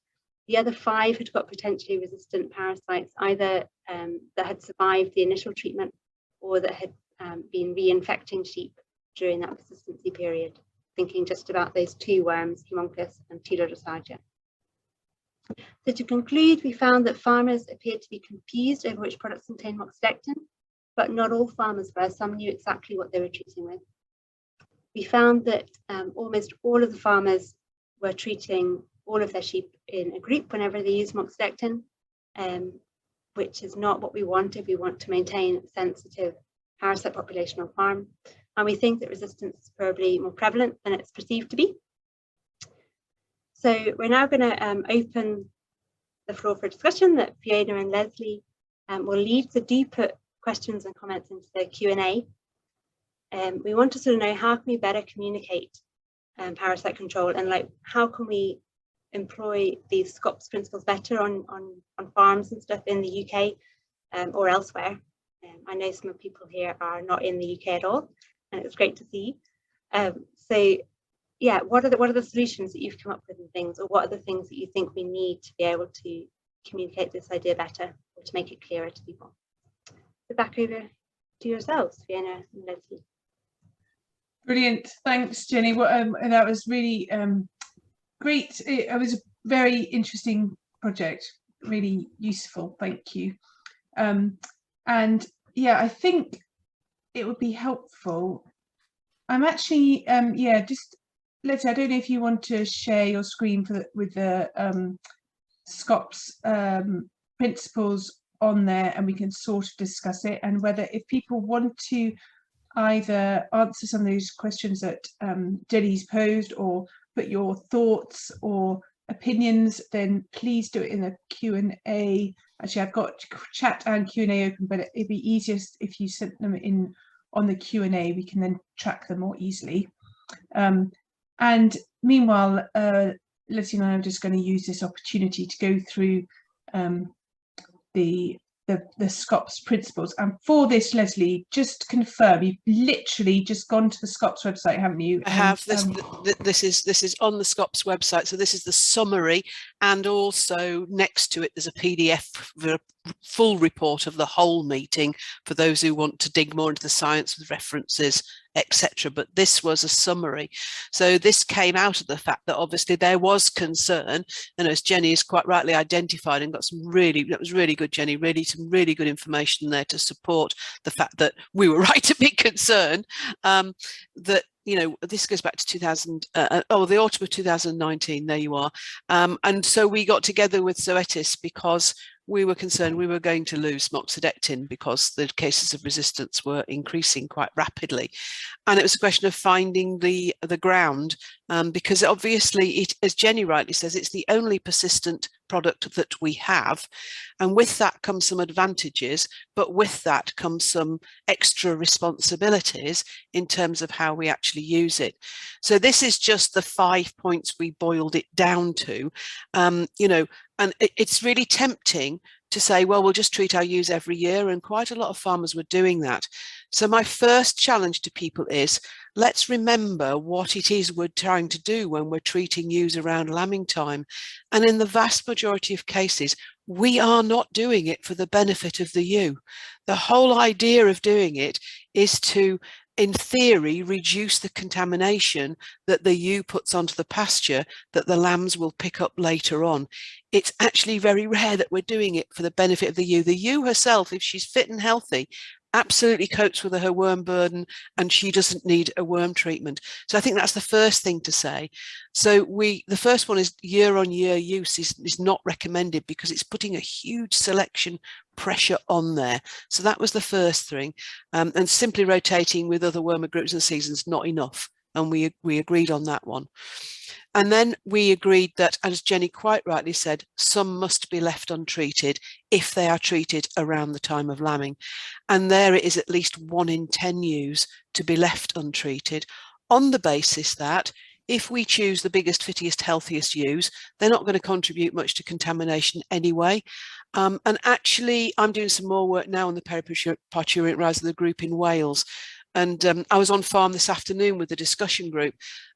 The other 5 had got potentially resistant parasites, either that had survived the initial treatment or that had been reinfecting sheep during that persistency period, thinking just about those 2 worms, Haemonchus and Telodosargia. So to conclude, we found that farmers appeared to be confused over which products contain moxidectin, but not all farmers were. Some knew exactly what they were treating with. We found that almost all of the farmers were treating all of their sheep in a group whenever they use moxidectin, which is not what we wanted. We want to maintain a sensitive parasite population on farm. And we think that resistance is probably more prevalent than it's perceived to be. So we're now going to open the floor for discussion that Fiona and Lesley will lead. So do put questions and comments into the Q&A. We want to sort of know, how can we better communicate parasite control, and like how can we employ these SCOPS principles better on farms and stuff in the UK or elsewhere. I know some of the people here are not in the UK at all, and it's great to see. So yeah, what are the solutions that you've come up with and things, or what are the things that you think we need to be able to communicate this idea better or to make it clearer to people? So back over to yourselves, Fiona and Lesley. Brilliant, thanks Jenny. That was really great. It was a very interesting project, really useful, thank you. And yeah, I think it would be helpful. I'm actually just Lesley, I don't know if you want to share your screen with the SCOPS principles on there, and we can sort of discuss it, and whether if people want to either answer some of those questions that Jenny's posed, or put your thoughts or opinions, then please do it in the Q&A. Actually, I've got chat and Q&A open, but it'd be easiest if you sent them in on the Q&A. We can then track them more easily. And meanwhile, Lesley and I are just going to use this opportunity to go through the SCOPS principles. And for this, Lesley, just to confirm, you've literally just gone to the SCOPS website, haven't you? I have. This is on the SCOPS website. So this is the summary, and also next to it there's a PDF, the full report of the whole meeting for those who want to dig more into the science with references, etc. But this was a summary. So this came out of the fact that obviously there was concern, and as Jenny has quite rightly identified, and got some that was really good, Jenny, some really good information there to support the fact that we were right to be concerned, that, you know, this goes back to the autumn of 2019, there you are. And so we got together with Zoetis because we were concerned we were going to lose moxidectin because the cases of resistance were increasing quite rapidly. And it was a question of finding the ground, because obviously, as Jenny rightly says, it's the only persistent product that we have. And with that comes some advantages, but with that comes some extra responsibilities in terms of how we actually use it. So this is just the 5 points we boiled it down to, you know, and it's really tempting to say, well, we'll just treat our ewes every year, and quite a lot of farmers were doing that. So my first challenge to people is, let's remember what it is we're trying to do when we're treating ewes around lambing time. And in the vast majority of cases, we are not doing it for the benefit of the ewe. The whole idea of doing it is to, in theory, reduce the contamination that the ewe puts onto the pasture that the lambs will pick up later on. It's actually very rare that we're doing it for the benefit of the ewe. The ewe herself, if she's fit and healthy, absolutely copes with her worm burden, and she doesn't need a worm treatment. So I think that's the first thing to say. So the first one is year-on-year use is not recommended because it's putting a huge selection pressure on there. So that was the first thing. And simply rotating with other wormer groups and seasons, not enough. And we agreed on that one. And then we agreed that, as Jenny quite rightly said, some must be left untreated if they are treated around the time of lambing. And there it is at least 1 in 10 ewes to be left untreated, on the basis that if we choose the biggest, fittest, healthiest ewes, they're not going to contribute much to contamination anyway. And actually, I'm doing some more work now on the periparturient rise of the group in Wales. And I was on farm this afternoon with the discussion group.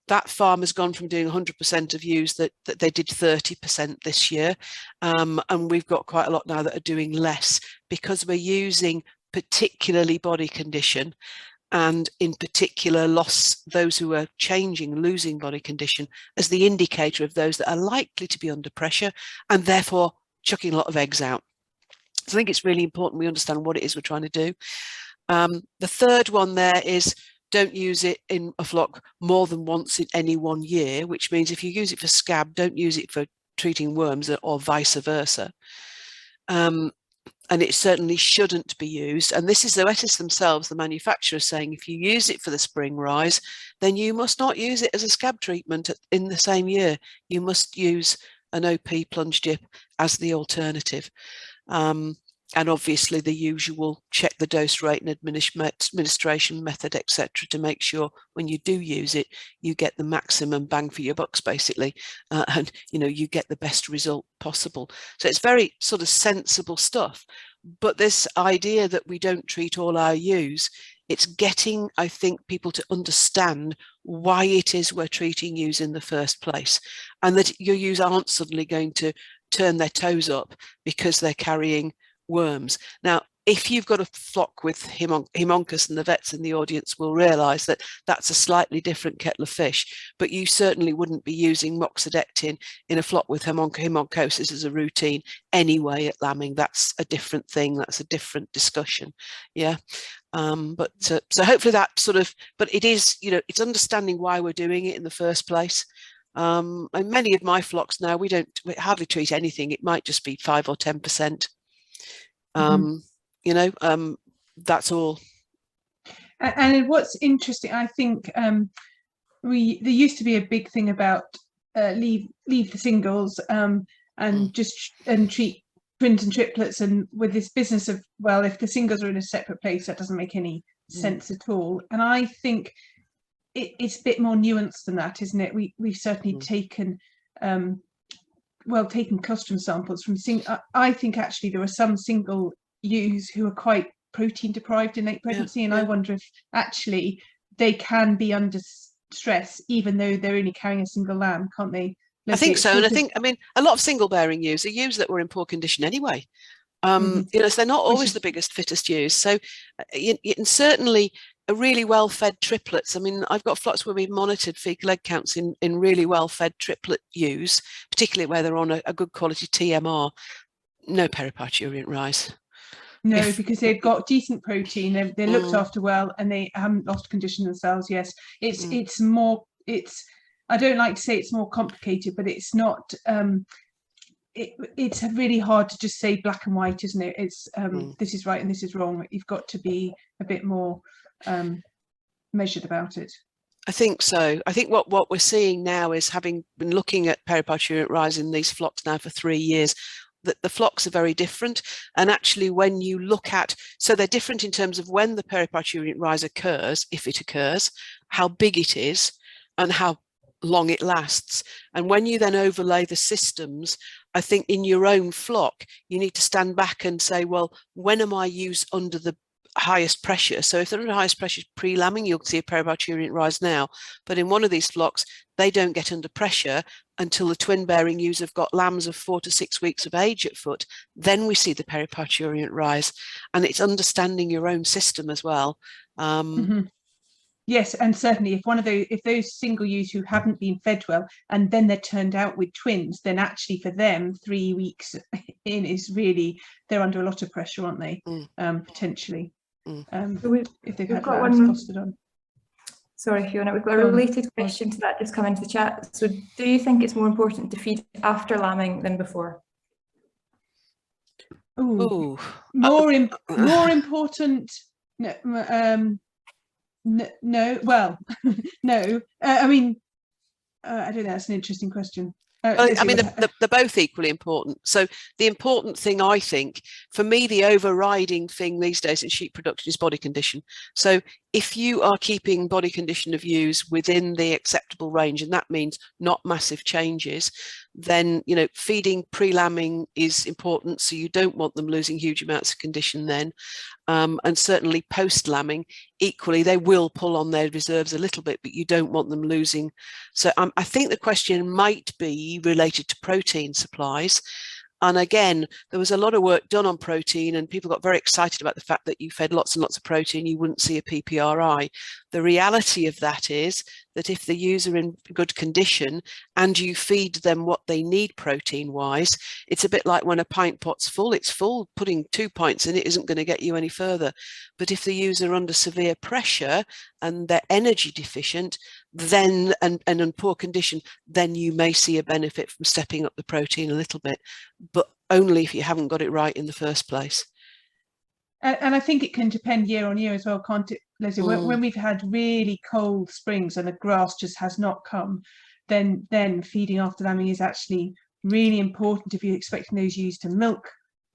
That farm has gone from doing 100% of ewes that they did 30% this year. And we've got quite a lot now that are doing less, because we're using particularly body condition, and in particular those who are losing body condition as the indicator of those that are likely to be under pressure and therefore chucking a lot of eggs out. So I think it's really important we understand what it is we're trying to do. The third one there is, don't use it in a flock more than once in any 1 year, which means if you use it for scab, don't use it for treating worms, or vice versa. And it certainly shouldn't be used. And this is Zoetis themselves, the manufacturer, saying if you use it for the spring rise, then you must not use it as a scab treatment in the same year. You must use an OP plunge dip as the alternative. And obviously the usual, check the dose rate and administration method, etc., to make sure when you do use it, you get the maximum bang for your bucks, basically, and you get the best result possible. So it's very sort of sensible stuff. But this idea that we don't treat all our ewes, it's getting, I think, people to understand why it is we're treating ewes in the first place, and that your ewes aren't suddenly going to turn their toes up because they're carrying worms. Now, if you've got a flock with Haemonchus, and the vets in the audience will realise that that's a slightly different kettle of fish, but you certainly wouldn't be using moxidectin in a flock with haemonchosis as a routine anyway at lambing. That's a different thing. That's a different discussion. Yeah. So hopefully that sort of, but it is, it's understanding why we're doing it in the first place. And many of my flocks now, we hardly treat anything. It might just be 5 or 10%. That's all. And what's interesting, I think, there used to be a big thing about leave the singles and treat twins and triplets, and with this business of, well, if the singles are in a separate place, that doesn't make any sense at all. And I think it's a bit more nuanced than that, isn't it? We've certainly taken taken colostrum samples from I think actually there were some single ewes who are quite protein deprived in late pregnancy, and I wonder if actually they can be under stress even though they're only carrying a single lamb, can't they? I think so, and I mean a lot of single bearing ewes are ewes that were in poor condition anyway. You know, so they're not always the biggest, fittest ewes. So and certainly a really well-fed triplets. I mean, I've got flocks where we've monitored fecal egg counts in really well-fed triplet ewes, particularly where they're on a good quality TMR. No periparturient rise. No, because they've got decent protein, they're looked after well, and they haven't lost condition themselves. Yes, it's more, I don't like to say it's more complicated, but it's not. It's really hard to just say black and white, isn't it? It's this is right and this is wrong. You've got to be a bit more measured about it. I think so. I think what we're seeing now is, having been looking at periparturient rise in these flocks now for 3 years, that the flocks are very different. And actually, when you look at, so they're different in terms of when the periparturient rise occurs, if it occurs, how big it is, and how long it lasts. And when you then overlay the systems, I think in your own flock, you need to stand back and say, well, when am I used under the highest pressure? So if they're under highest pressure pre-lambing, you'll see a periparturient rise now. But in one of these flocks, they don't get under pressure until the twin bearing ewes have got lambs of 4 to 6 weeks of age at foot. Then we see the periparturient rise, and it's understanding your own system as well. Yes, and certainly if those single ewes who haven't been fed well and then they're turned out with twins, then actually for them 3 weeks in is really, they're under a lot of pressure, aren't they? Potentially. If they've had lambs fostered on. Sorry, Fiona, we've got a related question to that just come into the chat. So do you think it's more important to feed after lambing than before? More important. No, well, no. I mean, I don't know. That's an interesting question. I mean, they're both equally important. So the important thing, I think, for me, the overriding thing these days in sheep production is body condition. So if you are keeping body condition of ewes within the acceptable range, and that means not massive changes, then, you know, feeding pre-lambing is important. So you don't want them losing huge amounts of condition then. And certainly post-lambing, equally, they will pull on their reserves a little bit, but you don't want them losing. So I think the question might be related to protein supplies. And again, there was a lot of work done on protein, and people got very excited about the fact that you fed lots and lots of protein, you wouldn't see a PPRI. The reality of that is that if the ewes are in good condition and you feed them what they need protein wise, it's a bit like when a pint pot's full, it's full. Putting 2 pints in it isn't going to get you any further. But if the ewes are under severe pressure and they're energy deficient, then and in poor condition, then you may see a benefit from stepping up the protein a little bit, but only if you haven't got it right in the first place. And I think it can depend year on year as well, can't it, Lesley? When we've had really cold springs and the grass just has not come, then feeding after lambing is actually really important if you're expecting those ewes to milk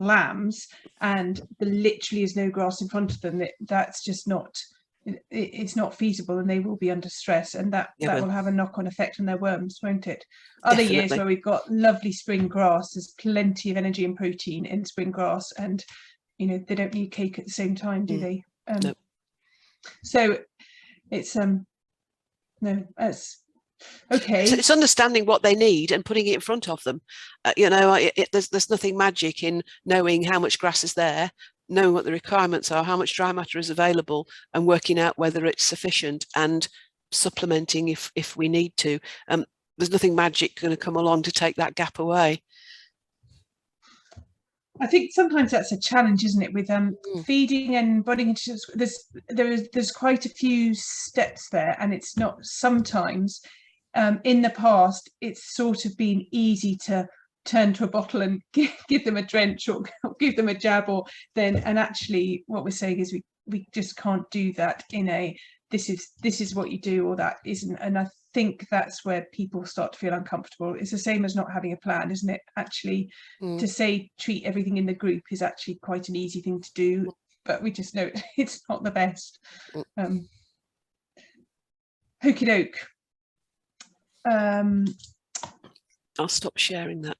lambs and there literally is no grass in front of them. That's just not, it's not feasible, and they will be under stress, and that will have a knock-on effect on their worms, won't it? Other years where we've got lovely spring grass, there's plenty of energy and protein in spring grass, and you know, they don't need cake at the same time, do they? No. So it's no, it's okay. So it's understanding what they need and putting it in front of them. You know, there's nothing magic in knowing how much grass is there, knowing what the requirements are, how much dry matter is available, and working out whether it's sufficient and supplementing if we need to. There's nothing magic going to come along to take that gap away. I think sometimes that's a challenge, isn't it, with feeding and body condition. There's quite a few steps there, and it's not sometimes. In the past, it's sort of been easy to turn to a bottle and give them a drench or give them a jab, and actually what we're saying is we just can't do that in a this is what you do or that isn't. And I think that's where people start to feel uncomfortable. It's the same as not having a plan, isn't it? Actually, to say treat everything in the group is actually quite an easy thing to do, but we just know it's not the best. Okie doke. I'll stop sharing that.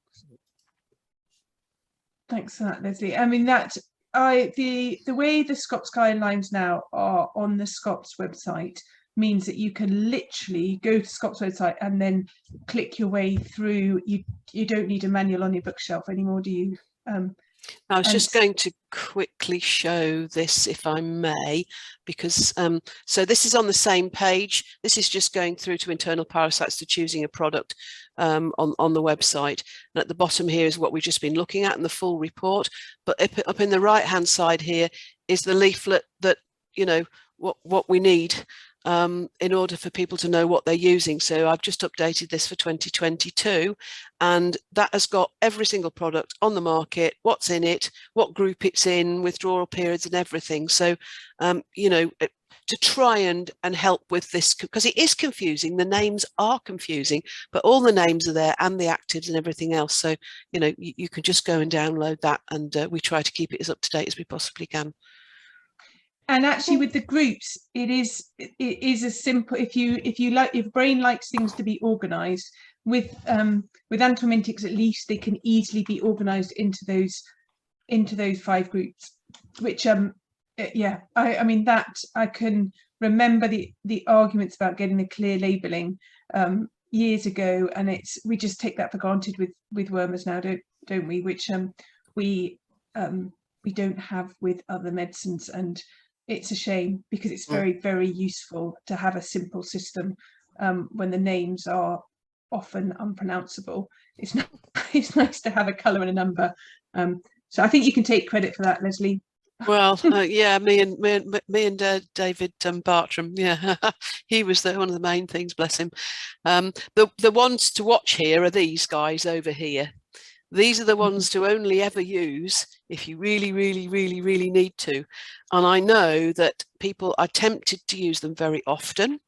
Thanks for that, Lesley. I mean, that the way the Scops guidelines now are on the Scops website means that you can literally go to Scops website and then click your way through. You don't need a manual on your bookshelf anymore, do you? I was just going to quickly show this, if I may, because so this is on the same page. This is just going through to internal parasites to choosing a product on the website. And at the bottom here is what we've just been looking at in the full report. But up in the right hand side here is the leaflet that, you know, what we need in order for people to know what they're using. So I've just updated this for 2022, and that has got every single product on the market, what's in it, what group it's in, withdrawal periods and everything. So, you know, to try and help with this, because it is confusing. The names are confusing, but all the names are there and the actives and everything else. So, you know, you can just go and download that, and we try to keep it as up to date as we possibly can. And actually, with the groups, it is a simple. If your brain likes things to be organised, with anthelmintics, at least they can easily be organised into those 5 groups. Which yeah, I mean that I can remember the arguments about getting the clear labelling years ago, and we just take that for granted with WORMSS now, don't we? Which we don't have with other medicines, and it's a shame, because it's very, very useful to have a simple system when the names are often unpronounceable. It's nice to have a colour and a number. So I think you can take credit for that, Lesley. Well, yeah, me and David Bartram, yeah, he was one of the main things, bless him. The ones to watch here are these guys over here. These are the ones to only ever use if you really, really, really, really need to. And I know that people are tempted to use them very often.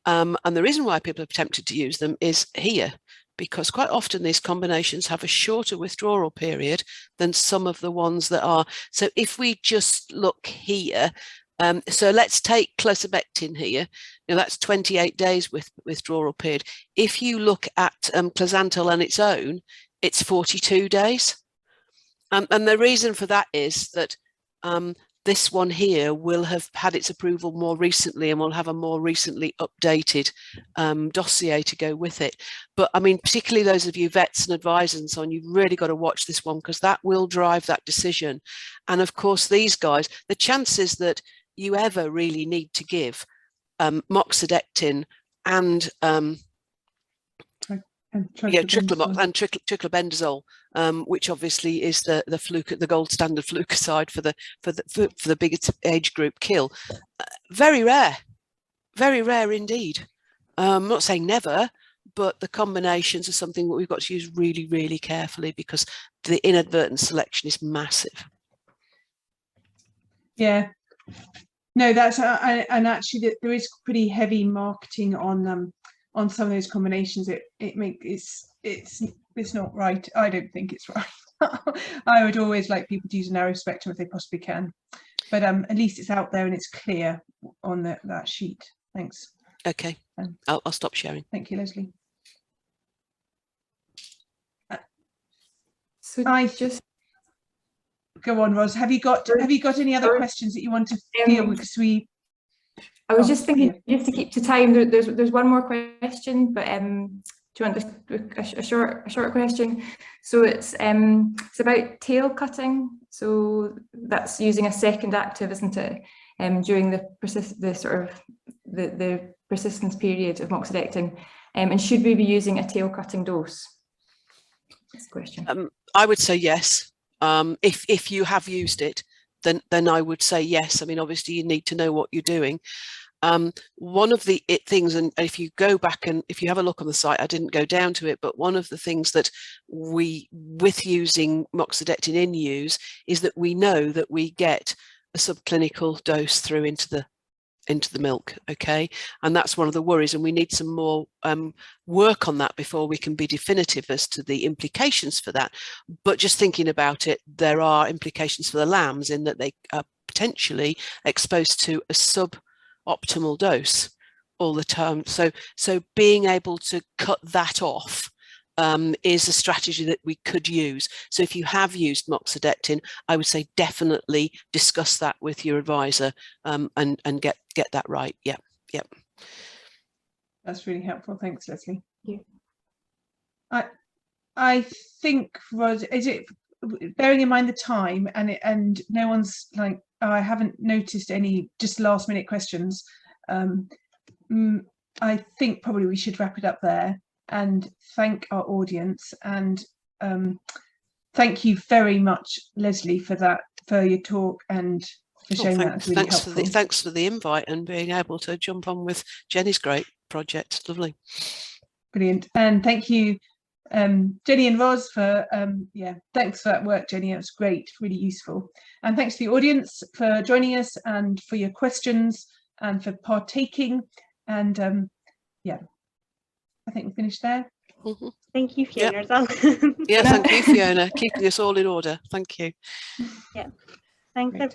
And the reason why people are tempted to use them is here, because quite often these combinations have a shorter withdrawal period than some of the ones that are. So if we just look here, so let's take clozapine here. Now that's 28 days with withdrawal period. If you look at clozantil on its own, it's 42 days. And the reason for that is that this one here will have had its approval more recently and will have a more recently updated dossier to go with it. But I mean, particularly those of you vets and advisors and so on, you've really got to watch this one, because that will drive that decision. And of course, these guys, the chances that you ever really need to give moxidectin and triclobendazole, which obviously is the gold standard flucoside for the biggest age group kill. Very rare indeed. I'm not saying never, but the combinations are something that we've got to use really, really carefully, because the inadvertent selection is massive. Yeah, no, that's and actually there is pretty heavy marketing on some of those combinations. It's not right. I don't think it's right. I would always like people to use a narrow spectrum if they possibly can, but at least it's out there and it's clear on that sheet. Thanks. Okay, I'll stop sharing. Thank you, Lesley. So just go on, Ros. Have you got any other questions that you want to field? Because I was just thinking, just to keep to time, there's one more question, but do you want a short question? So it's about tail cutting. So that's using a second active, isn't it? During the persistence period of moxidectin, and should we be using a tail cutting dose? That's the question. I would say yes. If you have used it, then I would say yes. I mean, obviously you need to know what you're doing. One of the things, and if you go back and if you have a look on the site, I didn't go down to it, but one of the things that with using moxidectin in use is that we know that we get a subclinical dose through into the into the milk. Okay, and that's one of the worries, and we need some more work on that before we can be definitive as to the implications for that. But just thinking about it, there are implications for the lambs in that they are potentially exposed to a suboptimal dose all the time. So being able to cut that off is a strategy that we could use. So if you have used moxidectin, I would say definitely discuss that with your advisor and get that right. Yeah. That's really helpful. Thanks, Lesley. Yeah. I think, Rod, is it bearing in mind the time and no one's like, oh, I haven't noticed any just last minute questions. I think probably we should wrap it up there and thank our audience, and thank you very much, Lesley, for your talk and for showing that. It's really helpful. Thanks for the invite and being able to jump on with Jenny's great project. Lovely. Brilliant. And thank you, Jenny and Ros, for thanks for that work, Jenny. It was great, really useful. And thanks to the audience for joining us and for your questions and for partaking. And I think we're finished there. Mm-hmm. Thank you, Fiona, as well. Yeah, thank you, Fiona, keeping us all in order. Thank you. Yeah, thanks, everyone.